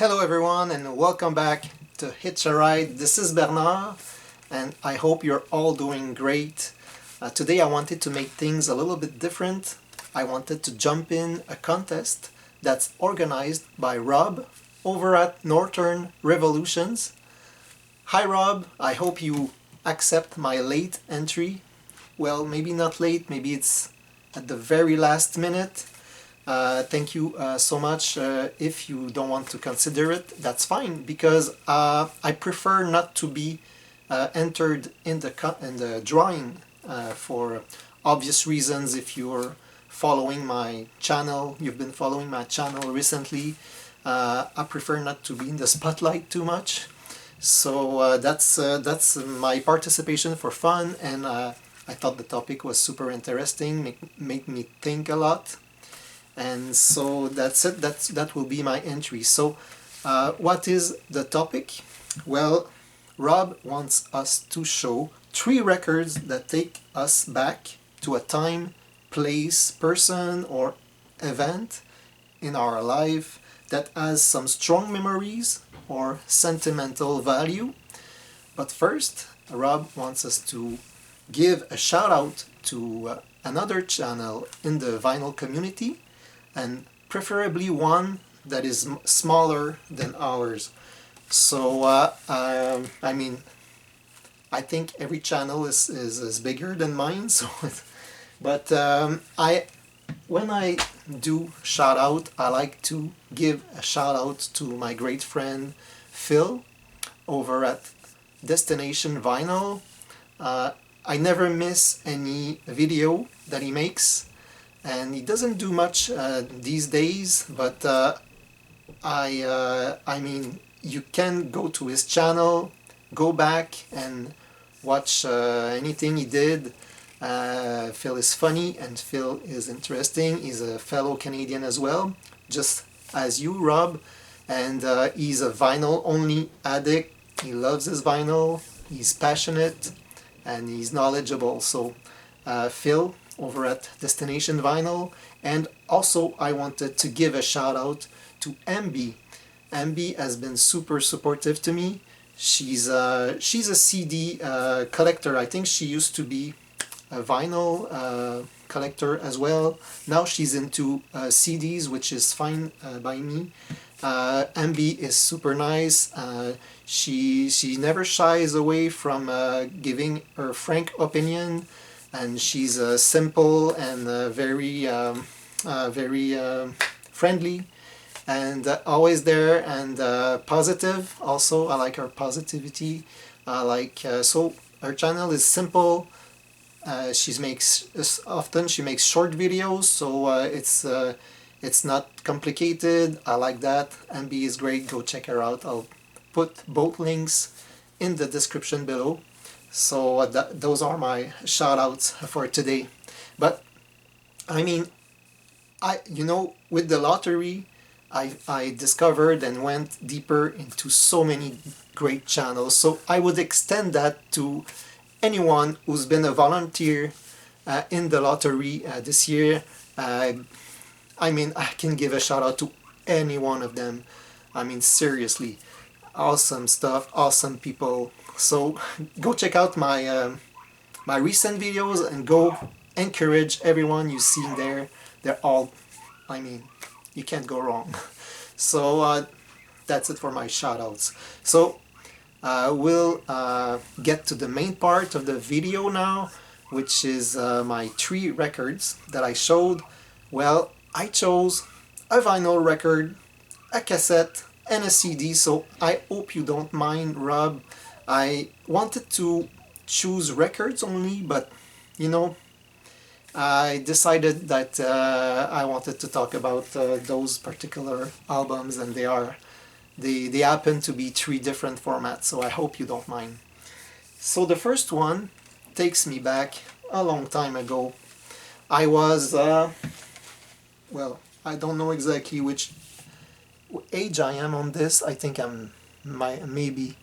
Hello everyone and welcome back to Hitch a Ride. This is Bernard and I hope you're all doing great. Today I wanted to make things a little bit different. I wanted to jump in a contest that's organized by Rob over at Northern Revolutions. Hi Rob, I hope you accept my late entry. Well, maybe not late, maybe it's at the very last minute. Thank you so much. If you don't want to consider it, that's fine, because I prefer not to be entered in the drawing for obvious reasons. If you're following my channel, you've been following my channel recently, I prefer not to be in the spotlight too much. So that's my participation for fun, and I thought the topic was super interesting, make me think a lot. And so that's it. That will be my entry. So what is the topic? Well, Rob wants us to show 3 records that take us back to a time, place, person or event in our life that has some strong memories or sentimental value. But first, Rob wants us to give a shout out to another channel in the vinyl community, and preferably one that is smaller than ours. So I mean, I think every channel is bigger than mine. So, but when I do shout out, I like to give a shout out to my great friend Phil over at Destination Vinyl. I never miss any video that he makes, and he doesn't do much these days, but I mean, you can go to his channel, go back and watch anything he did. Phil is funny and Phil is interesting. He's a fellow Canadian as well, just as you, Rob, and he's a vinyl only addict. He loves his vinyl, he's passionate, and he's knowledgeable. So Phil over at Destination Vinyl. And also I wanted to give a shout out to Ambi. Ambi has been super supportive to me. She's a CD collector. I think she used to be a vinyl collector as well. Now she's into CDs, which is fine by me. Ambi is super nice. She never shies away from giving her frank opinion, and she's simple and very friendly, and always there, and positive. Also, I like her positivity. So her channel is simple. She makes short videos, so it's not complicated. I like that. Ambi is great. Go check her out. I'll put both links in the description below. So those are my shout outs for today. But I mean, with the lottery, I discovered and went deeper into so many great channels. So I would extend that to anyone who's been a volunteer in the lottery this year. I mean, I can give a shout out to any one of them. I mean, seriously, awesome stuff, awesome people. So go check out my my recent videos and go encourage everyone you see in there. They're all, I mean, you can't go wrong. So that's it for my shout outs. So we'll get to the main part of the video now, which is my 3 records that I showed. Well, I chose a vinyl record, a cassette, and a CD, so I hope you don't mind, Rob. I wanted to choose records only, but you know, I decided that I wanted to talk about those particular albums, and they happen to be 3 different formats, so I hope you don't mind. So the first one takes me back a long time ago. I was well, I don't know exactly which age I am on this. I think I'm maybe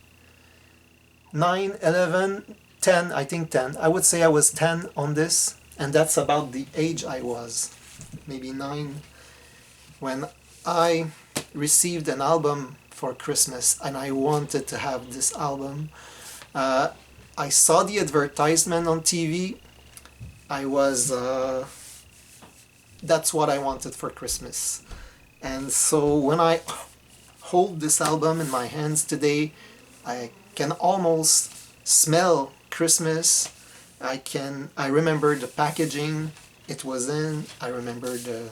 9, 11, 10, I think 10. I would say I was 10 on this, and that's about the age I was, maybe 9, when I received an album for Christmas, and I wanted to have this album. Uh, I saw the advertisement on TV. I was That's what I wanted for Christmas. And so when I hold this album in my hands today, I can almost smell Christmas. I remember the packaging it was in. I remember the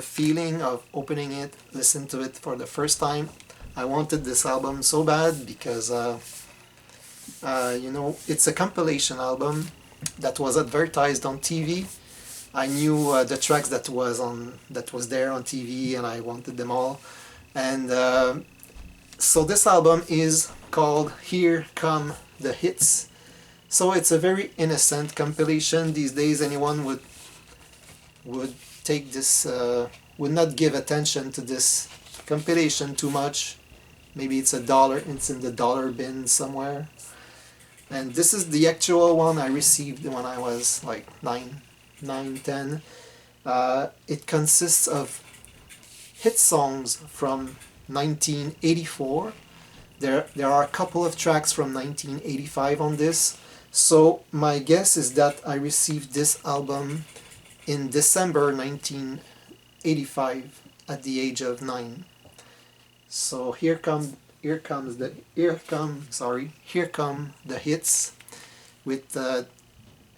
feeling of opening it, listen to it for the first time. I wanted this album so bad because it's a compilation album that was advertised on TV. I knew the tracks that was there on TV, and I wanted them all. And so this album is called Here Come the Hits. So it's a very innocent compilation. These days, anyone would take this would not give attention to this compilation too much. Maybe it's it's in the dollar bin somewhere. And this is the actual one I received when I was like 10. It consists of hit songs from 1984. There are a couple of tracks from 1985 on this. So my guess is that I received this album in December 1985 at the age of 9. So here come the hits with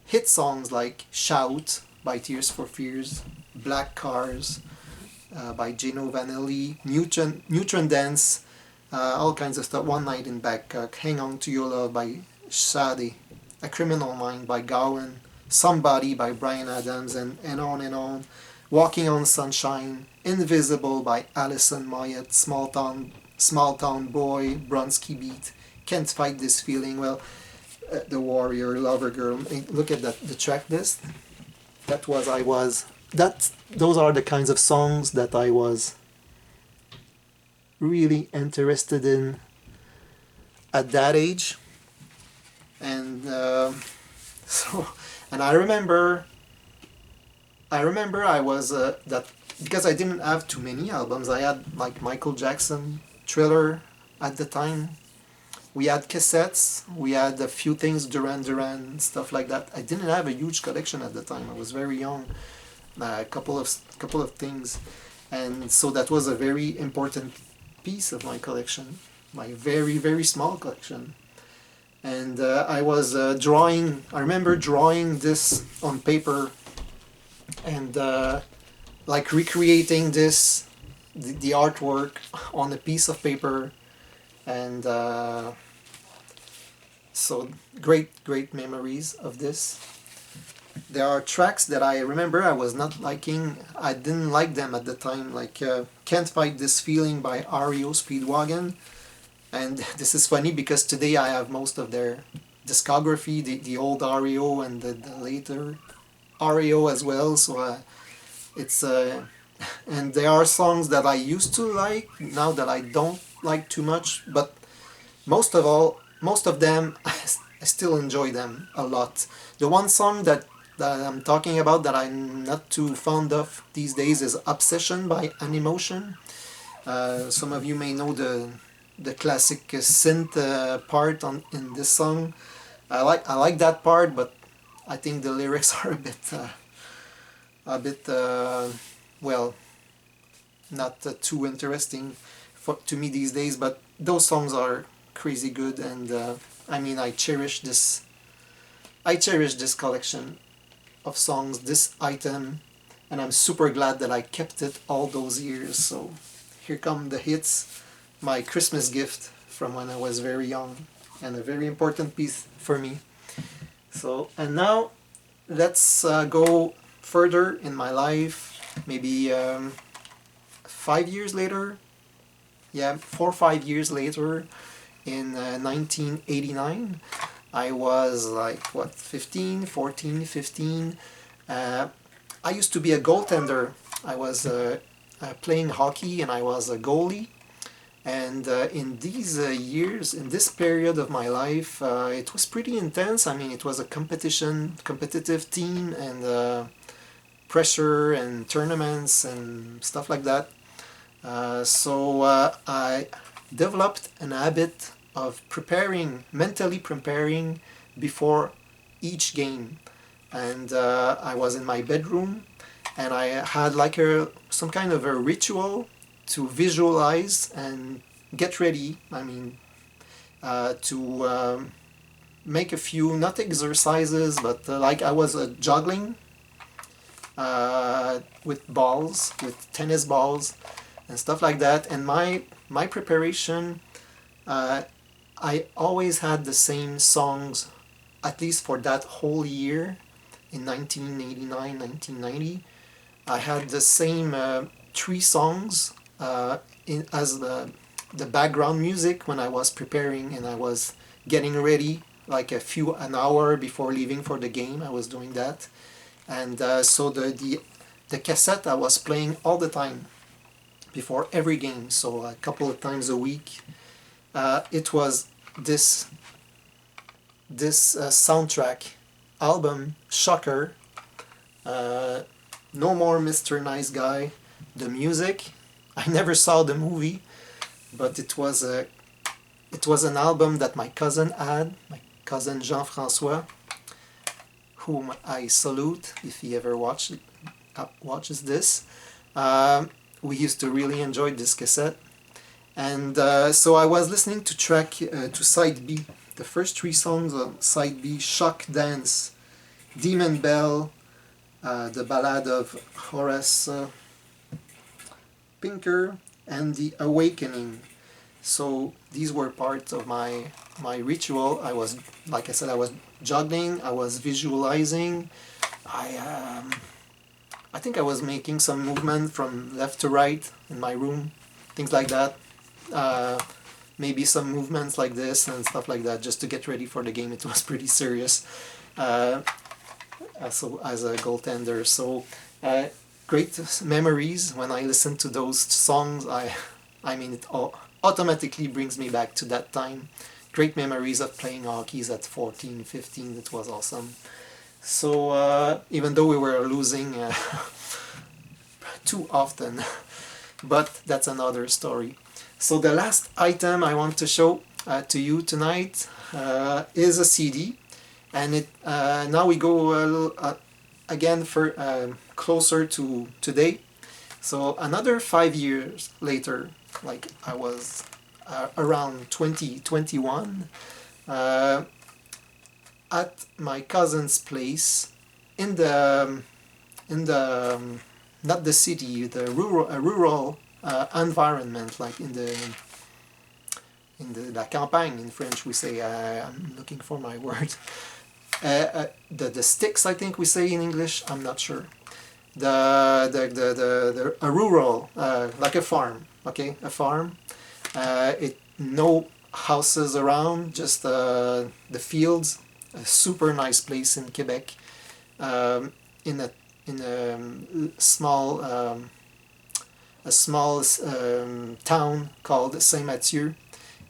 hit songs like Shout by Tears for Fears, Black Cars by Gino Vanelli, Neutron Dance, all kinds of stuff. One Night in Bangkok, Hang On to Your Love by Sade, A Criminal Mind by Gowan, Somebody by Bryan Adams, and on and on. Walking on Sunshine, Invisible by Alison Moyet, Small Town Boy, Bronski Beat, Can't Fight This Feeling. Well, The Warrior, Lover Girl. Look at the track list. Those are the kinds of songs that I was really interested in at that age. And and I remember I was that because I didn't have too many albums. I had like Michael Jackson, Thriller at the time. We had cassettes. We had a few things, Duran Duran, stuff like that. I didn't have a huge collection at the time. I was very young. A couple of things, and so that was a very important piece of my collection, my very very small collection. And I was drawing. I remember drawing this on paper, and like recreating the artwork on a piece of paper, and so great memories of this. There are tracks that I remember I was not liking. I didn't like them at the time, like Can't Fight This Feeling by REO Speedwagon. And this is funny because today I have most of their discography, the old REO and the later REO as well. So it's and there are songs that I used to like now that I don't like too much. But most of them I still enjoy them a lot. The one song that I'm talking about that I'm not too fond of these days is Obsession by Animotion. Some of you may know the classic synth part in this song. I like that part, but I think the lyrics are a bit well, not too interesting to me these days. But those songs are crazy good, and I mean I cherish this collection of songs, this item, and I'm super glad that I kept it all those years. So here come the hits, my Christmas gift from when I was very young, and a very important piece for me. So, and now let's go further in my life, maybe 5 years later, 4 or 5 years later, in 1989. I was like, 15. I used to be a goaltender. I was playing hockey, and I was a goalie. And in these years, in this period of my life, it was pretty intense. I mean, it was a competitive team, and pressure and tournaments and stuff like that. I developed an habit of mentally preparing before each game. And I was in my bedroom, and I had like some kind of a ritual to visualize and get ready. I mean, to make a few, not exercises, but like I was juggling with balls, with tennis balls and stuff like that. And my preparation, uh, I always had the same songs, at least for that whole year in 1989, 1990. I had the same three songs as the background music when I was preparing and I was getting ready, like an hour before leaving for the game. I was doing that, and so the cassette I was playing all the time before every game, so a couple of times a week. It was this soundtrack album, Shocker, uh, No More Mr. Nice Guy. The music, I never saw the movie, but it was an album that my cousin had, my cousin Jean-François, whom I salute if he ever watches this. We used to really enjoy this cassette. And so I was listening to side B. The first three songs on side B: Shock Dance, Demon Bell, the Ballad of Horace Pinker, and The Awakening. So these were parts of my ritual. I was, like I said, I was juggling, I was visualizing. I think I was making some movement from left to right in my room, things like that. Uh, Maybe some movements like this and stuff like that, just to get ready for the game. It was pretty serious. As a goaltender. So great memories when I listen to those songs. I mean, it automatically brings me back to that time. Great memories of playing hockey at 14, 15. It was awesome. So even though we were losing too often, but that's another story. So the last item I want to show to you tonight is a CD, and it now we go again for closer to today. So another 5 years later, like I was around 2021, at my cousin's place in the not the city, the rural environment, like in the la campagne in French we say. I'm looking for my word. The sticks, I think we say in English. I'm not sure. A rural, like a farm. Okay, a farm. It no houses around, just the fields. A super nice place in Quebec. In a small town called Saint Mathieu.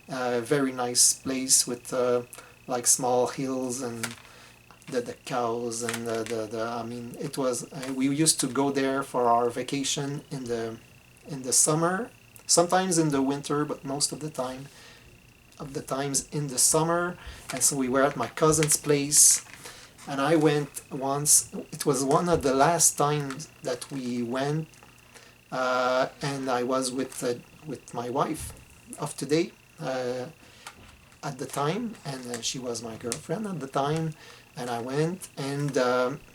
Very nice place with like small hills and the cows and I mean, it was we used to go there for our vacation in the summer, sometimes in the winter, but most of the times in the summer. And so we were at my cousin's place, and I went once. It was one of the last times that we went, and I was with my wife of today at the time, and she was my girlfriend at the time. And I went, and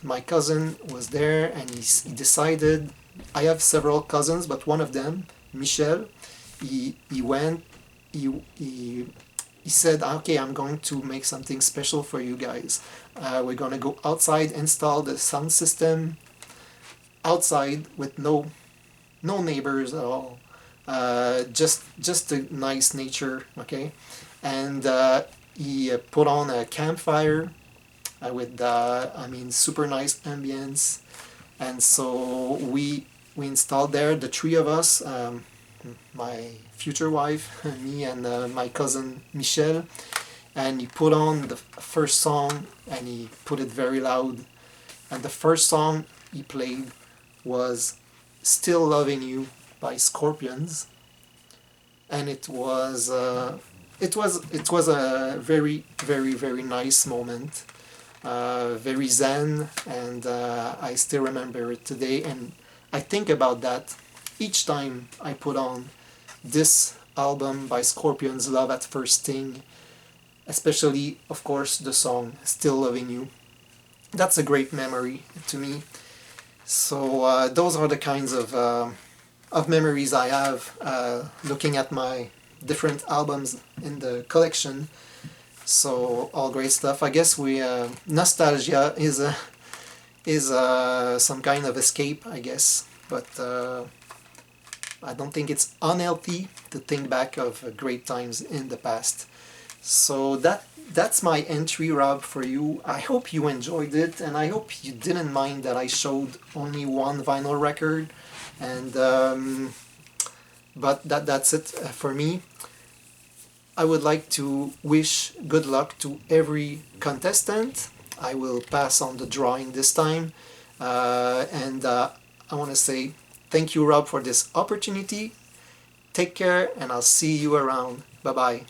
my cousin was there, and he decided. I have several cousins, but one of them, Michel, he went. He said, okay, I'm going to make something special for you guys. We're going to go outside, install the sound system outside with no neighbors at all. Just a nice nature, okay? And he put on a campfire with, I mean, super nice ambience. And so we installed there, the three of us, my future wife, me, and my cousin Michel. And he put on the first song, and he put it very loud. And the first song he played was Still Loving You by Scorpions, and it was a very very very nice moment, very zen, and I still remember it today, and I think about that each time I put on this album by Scorpions, Love at First Sting, especially of course the song Still Loving You. That's a great memory to me. So those are the kinds of memories I have looking at my different albums in the collection. So all great stuff. I guess we nostalgia is some kind of escape, I guess, but I don't think it's unhealthy to think back of great times in the past. So that's my entry, Rob, for you. I hope you enjoyed it, and I hope you didn't mind that I showed only one vinyl record. And but that's it for me. I would like to wish good luck to every contestant. I will pass on the drawing this time, and I want to say thank you, Rob, for this opportunity. Take care, and I'll see you around. Bye bye.